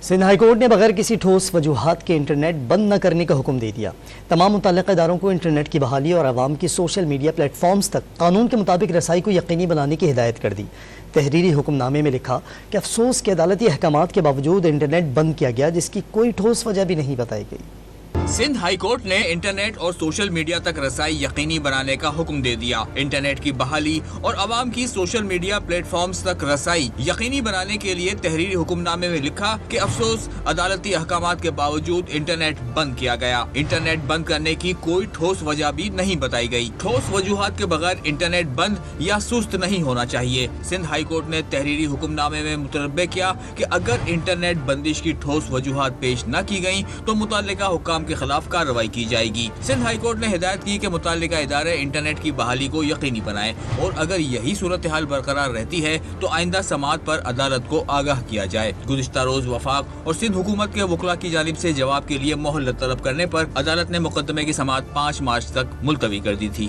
Sindh high court نے بغیر کسی ٹھوس وجوہات کے انٹرنیٹ بند نہ کرنے کا حکم دے دیا۔ تمام متعلقہ اداروں کو انٹرنیٹ کی بحالی اور عوام کی سوشل میڈیا پلیٹ فارمز تک قانون کے مطابق رسائی کو یقینی بنانے کی ہدایت کر دی۔ تحریری حکم نامے میں لکھا کہ افسوس کہ عدالتی احکامات کے باوجود انٹرنیٹ بند کیا گیا، جس کی کوئی ٹھوس وجہ بھی نہیں بتائی گئی۔ سندھ ہائی کورٹ نے انٹرنیٹ اور سوشل میڈیا تک رسائی یقینی بنانے کا حکم دے دیا۔ انٹرنیٹ کی بحالی اور عوام کی سوشل میڈیا پلیٹ فارمز تک رسائی یقینی بنانے کے لیے تحریری حکم نامے میں لکھا کہ افسوس عدالتی احکامات کے باوجود انٹرنیٹ بند کیا گیا۔ انٹرنیٹ بند کرنے کی کوئی ٹھوس وجہ بھی نہیں بتائی گئی۔ ٹھوس وجوہات کے بغیر انٹرنیٹ بند یا سست نہیں ہونا چاہیے۔ سندھ ہائی کورٹ نے تحریری حکم نامے میں متنبع کیا کہ اگر انٹرنیٹ بندش کی ٹھوس وجوہات پیش نہ کی گئیں تو متعلقہ حکام کے خلاف کارروائی کی جائے گی۔ سندھ ہائی کورٹ نے ہدایت کی کہ متعلقہ ادارے انٹرنیٹ کی بحالی کو یقینی بنائیں اور اگر یہی صورتحال برقرار رہتی ہے تو آئندہ سماعت پر عدالت کو آگاہ کیا جائے۔ گزشتہ روز وفاق اور سندھ حکومت کے وکلاء کی جانب سے جواب کے لیے مہلت طلب کرنے پر عدالت نے مقدمے کی سماعت 5 مارچ تک ملتوی کر دی تھی۔